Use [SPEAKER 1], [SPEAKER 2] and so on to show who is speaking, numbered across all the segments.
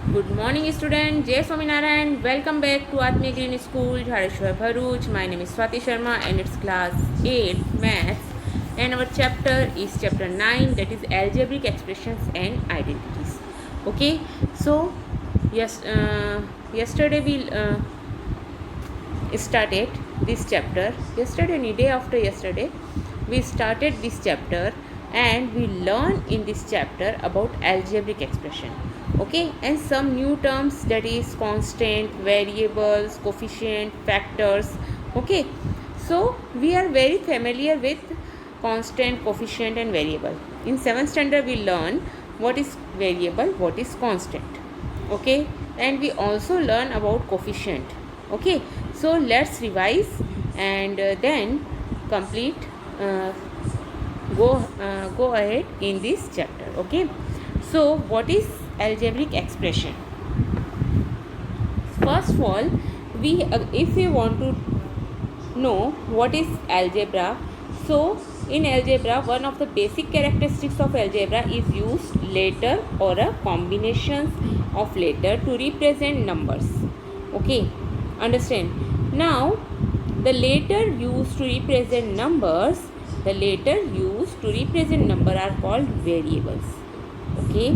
[SPEAKER 1] Good morning, student. Jai Swaminarayan. Welcome back to Atmiya Green School, Dhareshwar Bharuch. My name is Swati Sharma and it's class 8 Maths. And our chapter is chapter 9, that is algebraic expressions and identities. Okay, so yes, yesterday we started this chapter. Yesterday, any day after yesterday, we started this chapter and we learn in this chapter about algebraic expression. Okay, and some new terms, that is constant, variables, coefficient, factors. Okay, so we are very familiar with constant, coefficient and variable. In 7th standard we learn what is variable, what is constant. Okay, and we also learn about coefficient. Okay, so let's revise and then complete uh, go ahead in this chapter. Okay, so what is algebraic expression? First of all, we if we want to know what is algebra, so in algebra one of the basic characteristics of algebra is use letter or a combinations of letter to represent numbers. Okay, understand? Now the letter used to represent numbers, the letter used to represent number are called variables. Okay,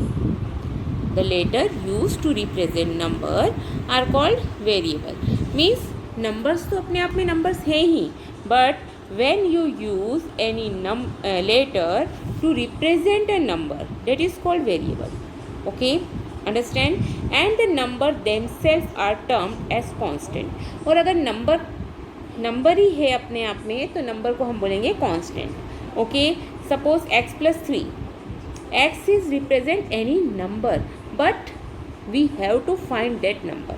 [SPEAKER 1] the letter used to represent number are called variable. Means numbers तो अपने आप में numbers हैं ही, but when you use any letter to represent a number, that is called variable. Okay, understand? And the number themselves are termed as constant. और अगर number ही है अपने आप में तो नंबर को हम बोलेंगे constant. Okay, suppose x plus 3, x is represent any number but we have to find that number.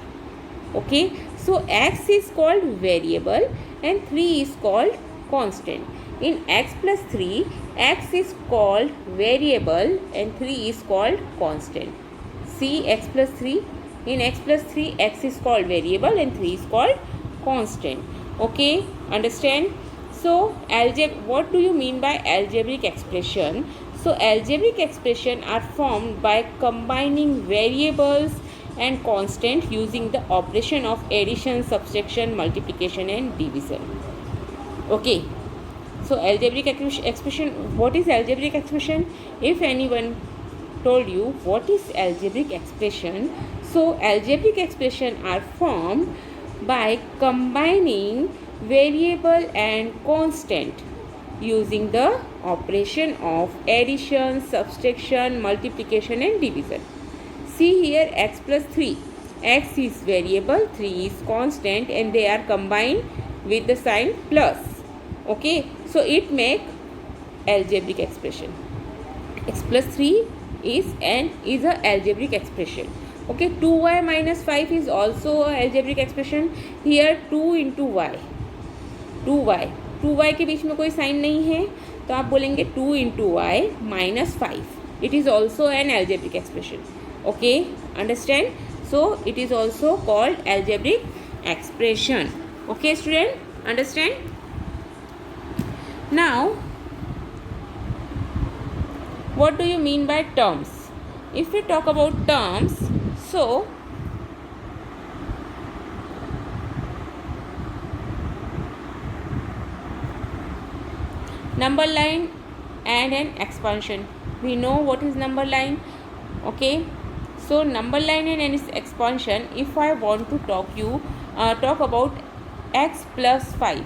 [SPEAKER 1] Okay, so x is called variable and 3 is called constant. In x plus 3, x is called variable and 3 is called constant. See, x plus 3, in x plus 3 x is called variable and 3 is called constant. Okay, understand? So what do you mean by algebraic expression? So algebraic expression are formed by combining variables and constant using the operation of addition, subtraction, multiplication and division. Okay, so algebraic expression, what is algebraic expression? If anyone told you what is algebraic expression, so algebraic expression are formed by combining variable and constant using the operation of addition, subtraction, multiplication and division. See here, x plus 3. X is variable, 3 is constant and they are combined with the sign plus. Okay, so it make algebraic expression. X plus 3 is a algebraic expression. Okay, 2y minus 5 is also a algebraic expression. Here 2 into y, 2y के बीच में कोई sign नहीं है तो आप बोलेंगे 2 into y minus 5. It is also an algebraic expression. Okay, understand? So it is also called algebraic expression. Okay, student, understand? Now, what do you mean by terms? If we talk about terms, so number line and an expansion. We know what is number line. Okay, so number line and its expansion, if I want to talk about x plus 5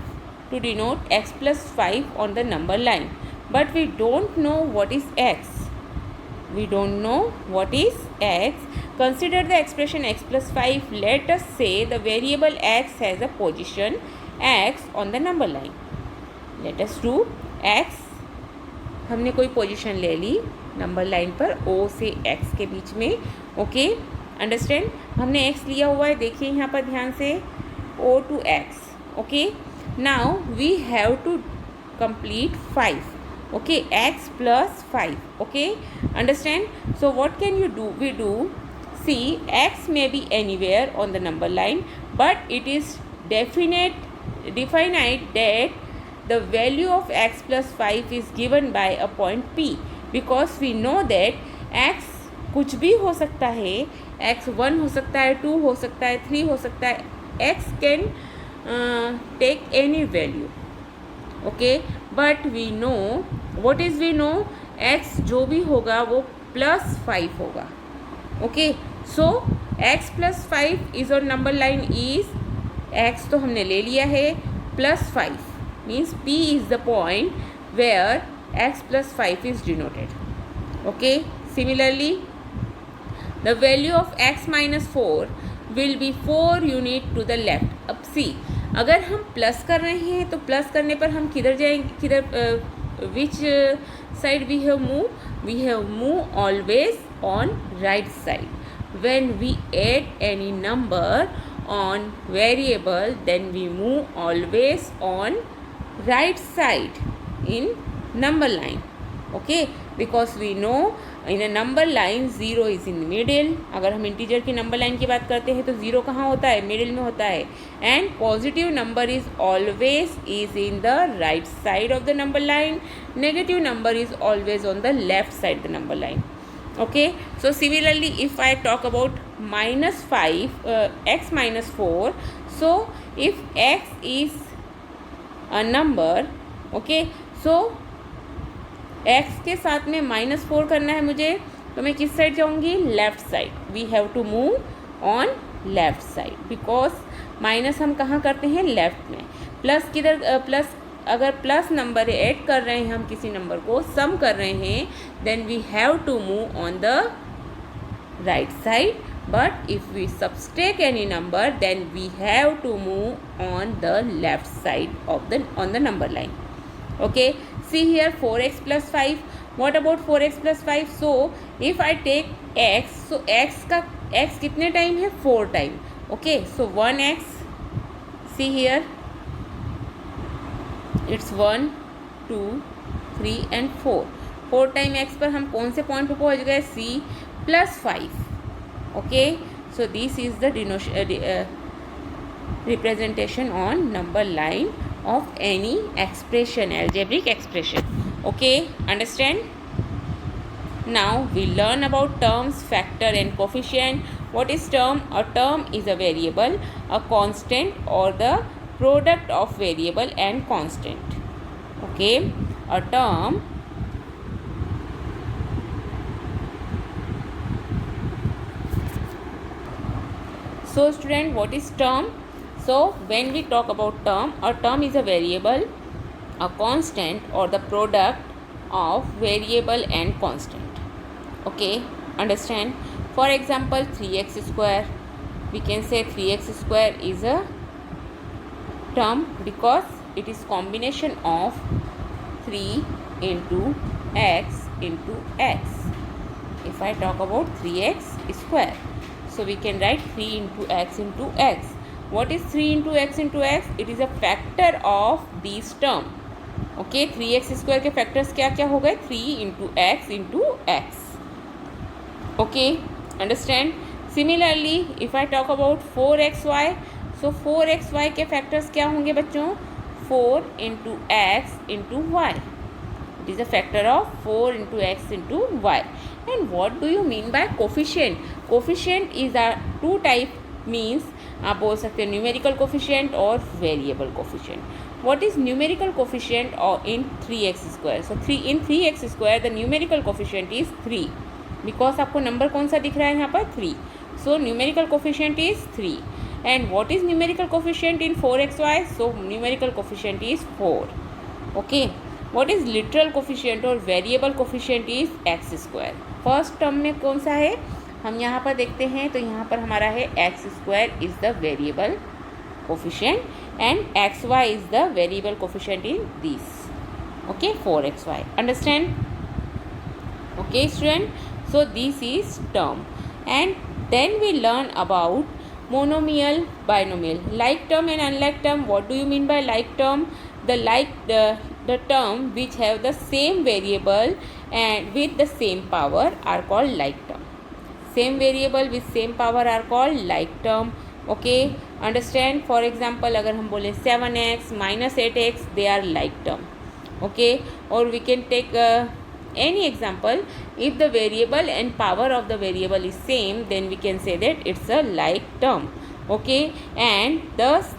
[SPEAKER 1] to denote x plus 5 on the number line, but we don't know what is x. We don't know what is x. Consider the expression x plus 5. Let us say the variable x has a position x on the number line. Let us do x, हमने कोई position ले ली number line पर o से x के बीच में. Okay, understand? हमने x लिया हुआ है, देखिए यहाँ पर ध्यान से, o to x. Okay, now we have to complete 5. Okay, x plus 5. Okay, understand? So what can you do? We do, see, x may be anywhere on the number line, but it is definite that the value of x plus 5 is given by a point P, because we know that x कुछ भी हो सकता है, x 1 हो सकता है, 2 हो सकता है, 3 हो सकता है, x can take any value, okay, but we know what is we know, x जो भी होगा वो +5 होगा, okay. So x +5 is on number line is, x तो हमने ले लिया है, +5 means p is the point where x +5 is denoted, okay. Similarly the value of x -4 will be 4 unit to the left. अब सी, अगर हम plus कर रहे हैं तो प्लस करने पर हम किधर जाएंगे, किधर, which side we have move always on right side. When we add any number on variable then we move always on right side in number line, okay, because we know in a number line 0 is in middle। अगर हम integer की number line की बात करते हैं तो 0 कहाँ होता है, मिडिल में होता है, and positive number is always is in the right side of the number line, negative number is always on the left side the number line, okay। So similarly if I talk about -5 x -4, so if x is a number, okay, so x के साथ में -4 करना है मुझे, तो मैं किस side जाऊंगी, left side. We have to move on left side, because minus हम कहाँ करते हैं, लेफ्ट में। प्लस किधर, प्लस अगर प्लस नंबर ऐड कर रहे हैं हम किसी नंबर को, सम कर रहे हैं, then we have to move on the right side, but if we subtract any number then we have to move on the left side of the on the number line, okay। See here 4x plus 5, what about 4x plus 5? So if I take x, so x का x कितने time है, 4 time, okay। So 1x, see here it's 1 2 3 and 4 time x पर हम कौन से point पे पहुंच गए, c +5, okay। So this is the representation on number line of any expression, algebraic expression, okay, understand। Now we learn about terms, factor and coefficient। What is term? A term is a variable, a constant or the product of variable and constant, okay। A term, so student, what is term? So when we talk about term, a term is a variable, a constant or the product of variable and constant, okay, understand। For example 3x square, we can say 3x square is a term because it is combination of 3 into x into x। If I talk about 3x square, so we can write 3 into x into x। What is 3 into x into x? It is a factor of these term, okay। 3x square के factors क्या क्या हो गए, 3 into x, okay, understand। Similarly if I talk about 4xy, so 4xy के factors क्या होंगे बच्चों, 4 into x into y। It is a factor of 4 into x into y। And what do you mean by coefficient? Coefficient is a two type, means आप बोल सकते हैं numerical coefficient और variable coefficient. What is numerical coefficient और in 3x square, so 3x square the numerical coefficient is 3, because आपको number कौन सा दिख रहा है यहाँ पर, 3, so numerical coefficient is 3। And what is numerical coefficient in 4xy, so numerical coefficient is 4, okay. What is literal coefficient और variable coefficient is x square. First term में कौन सा है, हम यहाँ पर देखते हैं तो यहाँ पर हमारा है x square is the variable coefficient and xy is the variable coefficient in this, okay, 4xy, understand, okay student. So this is term and then we learn about monomial, binomial, like term and unlike term। what do you mean by like term? The term which have the same variable and with the same power are called like term। same variable with same power are called like term, okay, understand। for example अगर हम बोले 7x -8x they are like term, okay। or we can take any example, if the variable and power of the variable is same, then we can say that it's a like term. Okay, and thus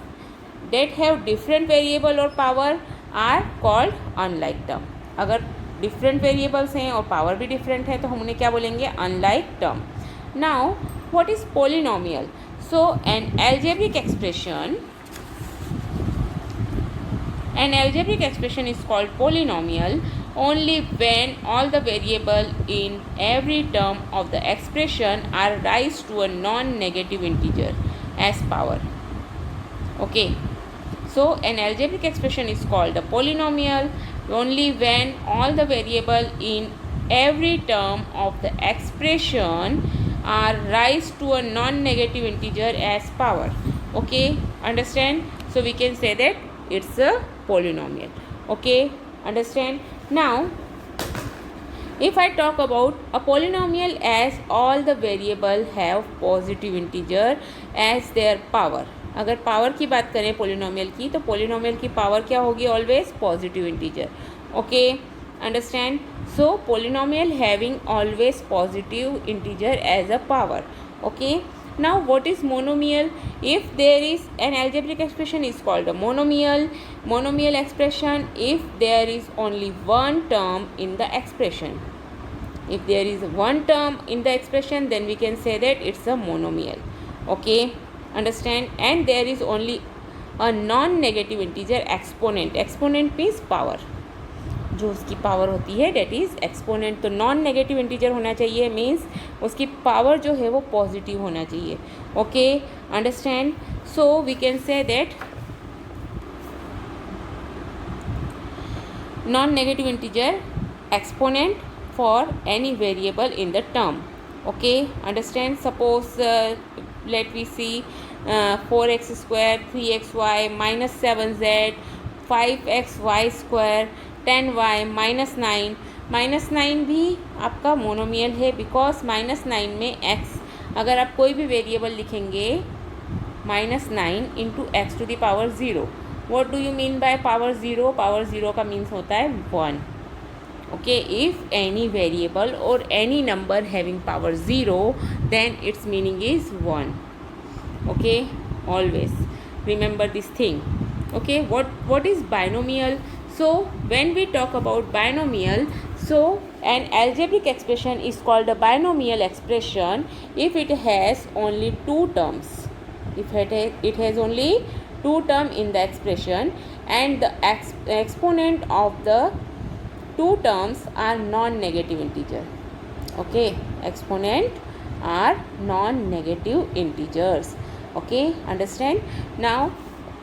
[SPEAKER 1] that have different variable or power are called unlike term. अगर different variables हैं और power भी different है तो हम उन्हें क्या बोलेंगे, unlike term. Now what is polynomial? So an algebraic expression is called polynomial only when all the variable in every term of the expression are raised to a non-negative integer as power. Okay, so an algebraic expression is called a polynomial only when all the variable in every term of the expression are raised to a non-negative integer as power. Okay, understand? So we can say that it's a polynomial. Okay, understand? Now if I talk about a polynomial as all the variable have positive integer as their power. अगर power की बात करें polynomial की, तो polynomial की power क्या होगी, always positive integer. Okay, understand. So polynomial having always positive integer as a power. Okay, now what is monomial? If there is an algebraic expression is called a monomial expression if there is only one term in the expression. If there is one term in the expression, then we can say that it's a monomial. Okay, understand? And there is only a non-negative integer exponent. Exponent means power, जो उसकी power होती है that is exponent. तो non negative integer होना चाहिए, means उसकी power जो है वो पॉजिटिव होना चाहिए. Okay, understand. So we can say that non negative integer exponent for any variable in the term. Okay, understand. Suppose let we see 4x square 3xy minus 7z 5xy स्क्वायर 10y -9 भी आपका monomial है, because -9 में x, अगर आप कोई भी variable लिखेंगे -9 into x to the power 0. What do you mean by power 0? Power 0 का मीन्स होता है 1. ओके, इफ़ एनी वेरिएबल और any number having power 0 then it's meaning is 1. Okay, always remember this thing. Okay, what is binomial? So when we talk about binomial, so an algebraic expression is called a binomial expression if it has only two terms. If it has only two terms in the expression and the exponent of the two terms are non-negative integer. Okay, exponent are non-negative integers. Okay, understand? Now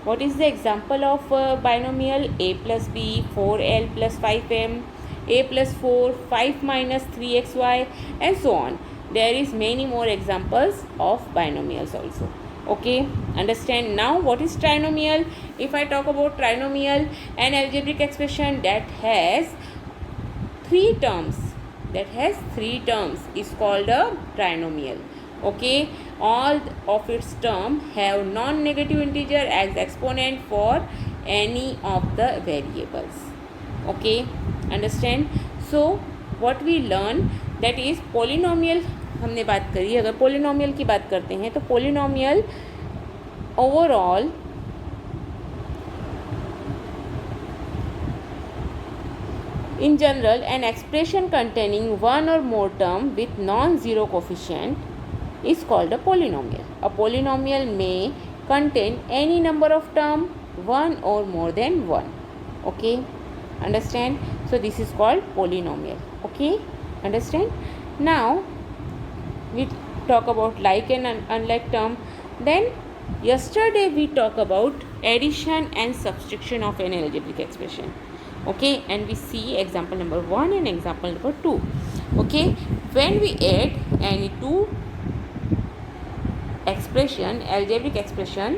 [SPEAKER 1] what is the example of binomial? A plus b 4l plus 5m, a plus 4 5 minus 3xy, and so on. There is many more examples of binomials also. Okay, understand? Now what is trinomial? If I talk about trinomial, an algebraic expression that has three terms is called a trinomial. Okay, all of its term have non-negative integer as exponent for any of the variables. Okay, understand? So what we learn, that is polynomial हमने बात करी. अगर polynomial की बात करते हैं तो polynomial overall in general an expression containing one or more term with non-zero coefficient is called a polynomial. A polynomial may contain any number of term, one or more than one. Okay, understand? So this is called polynomial. Okay, understand? Now we talk about like and unlike term. Then yesterday we talk about addition and subtraction of an algebraic expression. Okay, and we see example number 1 and example number 2. Okay, when we add any two expression, algebraic expression,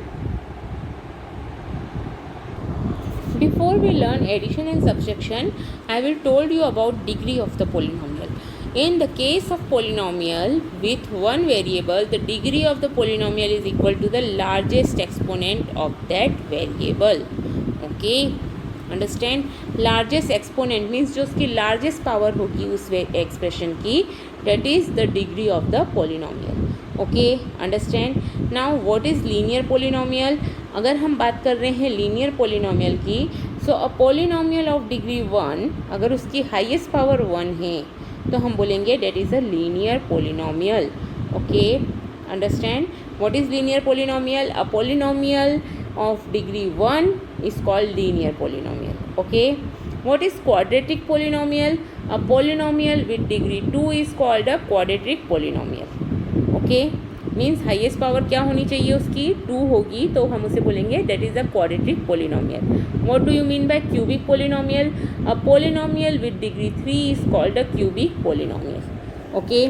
[SPEAKER 1] before we learn addition and subtraction, I will told you about degree of the polynomial. In the case of polynomial with one variable, the degree of the polynomial is equal to the largest exponent of that variable. Okay, understand. Largest exponent means जो उसकी largest power होगी उस expression की, that is the degree of the polynomial. Okay, understand. Now what is linear polynomial. अगर हम बात कर रहे हैं लीनियर पोलिनोमियल की, सो अ पोलिनोमियल ऑफ डिग्री 1, अगर उसकी हाईएस्ट पावर 1 है तो हम बोलेंगे that is a linear polynomial. Okay, understand. What is linear polynomial. A polynomial of degree 1 is called linear polynomial. Okay, what is quadratic polynomial. A polynomial with degree 2 is called a quadratic polynomial. Okay, means highest power क्या होनी चाहिए उसकी 2 होगी तो हम उसे बोलेंगे that is a quadratic polynomial. What do you mean by cubic polynomial. A polynomial with degree 3 is called a cubic polynomial. Okay,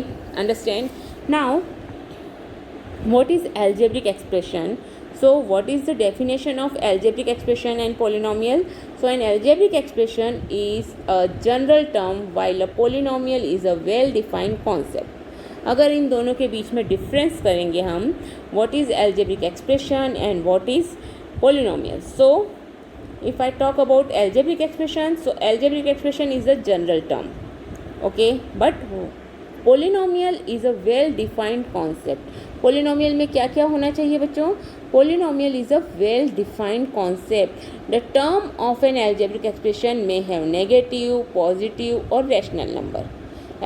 [SPEAKER 1] understand. Now what is algebraic expression. So what is the definition of algebraic expression and polynomial. So an algebraic expression is a general term while a polynomial is a well defined concept. अगर इन दोनों के बीच में difference करेंगे हम, what is algebraic expression and what is polynomial. So if I talk about algebraic expression, so algebraic expression is a general term. Okay, but polynomial is a well defined concept. Polynomial में क्या क्या होना चाहिए बच्चों. Polynomial is a well defined concept. The term of an algebraic expression में have negative, positive और rational number.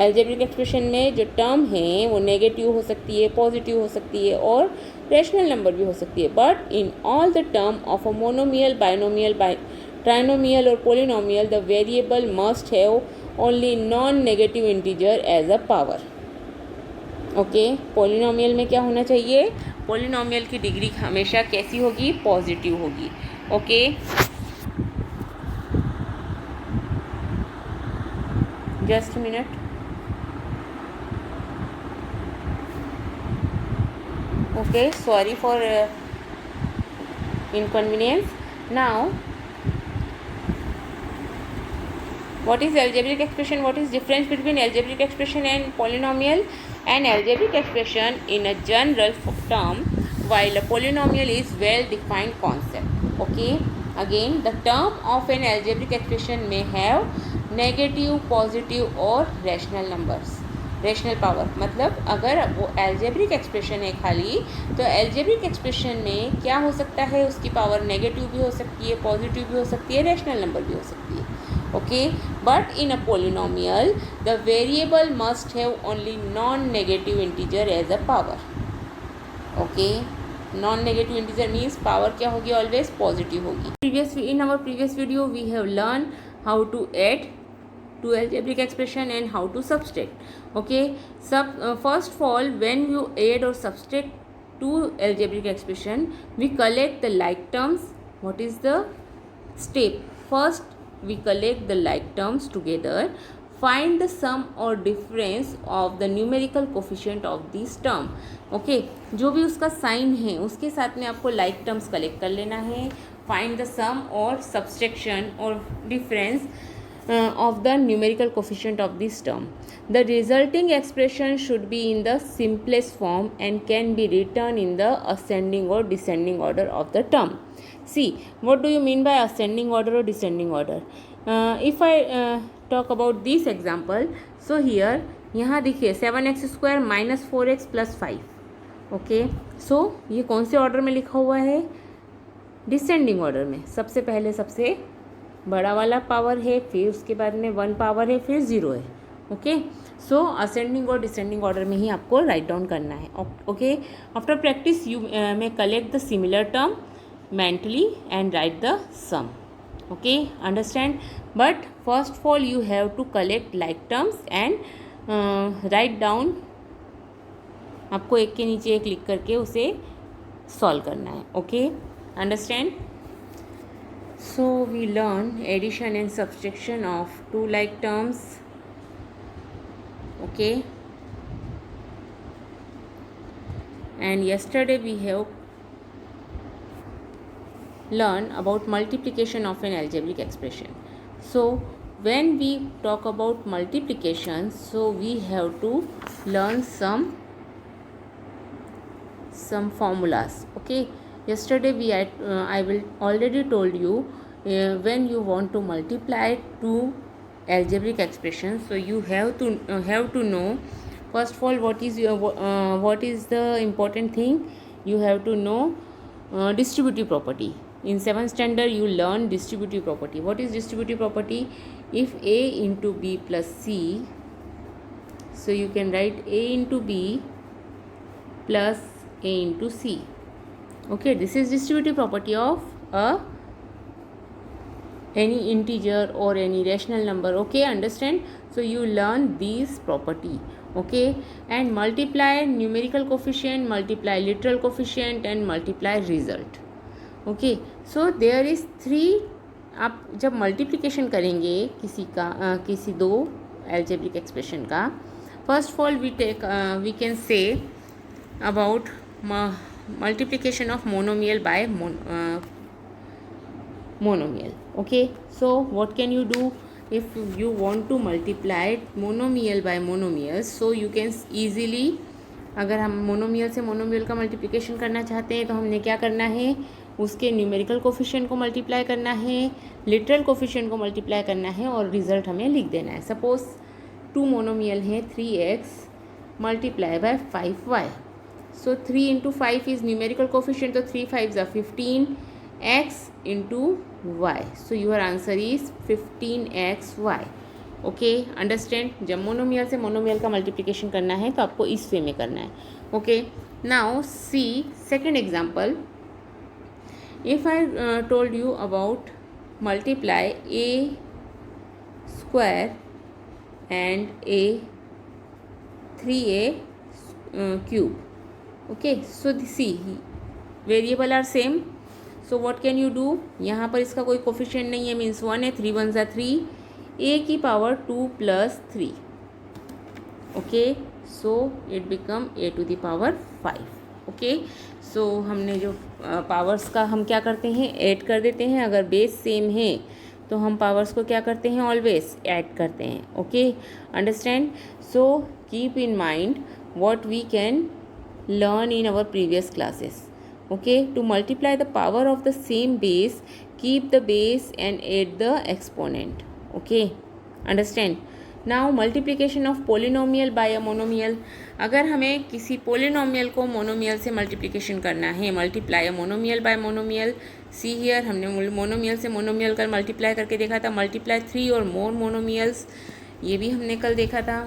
[SPEAKER 1] Algebraic expression में जो टर्म है वो नेगेटिव हो सकती है, पॉजिटिव हो सकती है और रैशनल नंबर भी हो सकती है. But in all the term of a monomial, binomial, trinomial और polynomial the variable must have only non-negative integer as a power. Okay, polynomial में क्या होना चाहिए. पोलिनोमियल की डिग्री हमेशा कैसी होगी, पॉजिटिव होगी. Okay, just minute. Okay, sorry for inconvenience. Now what is algebraic expression. What is difference between algebraic expression and polynomial. An algebraic expression in a general term while a polynomial is well defined concept. Okay, again the term of an algebraic expression may have negative, positive और rational numbers. Rational power मतलब अगर वो algebraic expression है खाली, तो algebraic expression में क्या हो सकता है, उसकी पावर नेगेटिव भी हो सकती है, पॉजिटिव भी हो सकती है, रैशनल नंबर भी हो सकती है. Okay, but in a polynomial the variable must have only non-negative integer as a power. Okay, non-negative integer means power क्या होगी, always positive होगी. In our previous video we have learned how to add to algebraic expression and how to subtract. Okay, first of all when you add or subtract to algebraic expression we collect the like terms. What is the step? First we collect the like terms together, find the sum or difference of the numerical coefficient of this term. Okay, जो भी उसका sign है उसके साथ में आपको like terms collect कर लेना है. find the sum or subtraction or difference of the numerical coefficient of this term. The resulting expression should be in the simplest form and can be written in the ascending or descending order of the term. See, what do you mean by ascending order or descending order? If I talk about this example, so here यहाँ देखिए 7x² - 4x + 5. ओके, सो ये कौन से order में लिखा हुआ है, डिसेंडिंग ऑर्डर में. सबसे पहले सबसे बड़ा वाला पावर है, फिर उसके बाद में 1 पावर है, फिर 0 है. ओके, सो असेंडिंग और डिसेंडिंग ऑर्डर में ही आपको राइट डाउन करना है. Okay, after practice you may collect the similar term mentally and write the sum. Okay, understand. But first of all you have to collect like terms and write down. आपको एक के नीचे एक लिख करके उसे सॉल्व करना है. Okay, understand. So we learn addition and subtraction of two like terms. Okay, and yesterday we have learn about multiplication of an algebraic expression. So when we talk about multiplication, so we have to learn some formulas. Okay, yesterday I will already told you when you want to multiply two algebraic expressions, so you have to know first of all what is the important thing. You have to know distributive property. In 7th standard you learn distributive property. What is distributive property? If a into b plus c, so you can write a into b plus a into c. Okay, this is distributive property of any integer or any rational number. Okay, understand? So you learn these property. Okay, and multiply numerical coefficient, multiply literal coefficient and multiply result. Okay, so there is 3. आप जब multiplication करेंगे किसी दो algebraic expression का, first of all we can say about multiplication of monomial by monomial. Okay, so what can you do if you want to multiply monomial by monomial? So you can easily, अगर हम monomial से monomial का multiplication करना चाहते हैं तो हमने क्या करना है, उसके न्यूमेरिकल कोफिशिएंट को मल्टीप्लाई करना है, लिटरल कोफिशिएंट को मल्टीप्लाई करना है और रिजल्ट हमें लिख देना है. सपोज 2 मोनोमियल है 3x multiply by 5y. So 3 into 5 is numerical coefficient, so 3 5s are 15x into y. So your answer is 15xy. Okay, understand? जब मोनोमियल से मोनोमियल का मल्टीप्लिकेशन करना है तो आपको इस वे में करना है. Okay, now see second example. If I told you about multiply a square and a 3a cube. Okay, so see variable are same, so what can you do? यहाँ पर इसका कोई कोफिशिएंट नहीं है, मीन्स 1 है. 3 1s are 3, a की power 2 plus 3. Okay, so it become a to the power 5. ओके, सो हमने जो पावर्स का हम क्या करते हैं, ऐड कर देते हैं. अगर बेस सेम है तो हम पावर्स को क्या करते हैं, ऑलवेज ऐड करते हैं. Okay, understand? So keep in mind what we can learn in our previous classes. Okay, to multiply the power of the same base, keep the base and add the exponent. Okay, understand? Now multiplication of polynomial by a monomial. अगर हमें किसी polynomial को monomial से multiplication करना है, multiply a monomial by monomial. See here, हमने monomial से monomial का multiply करके देखा था, multiply 3 or more monomials, ये भी हमने कल देखा था.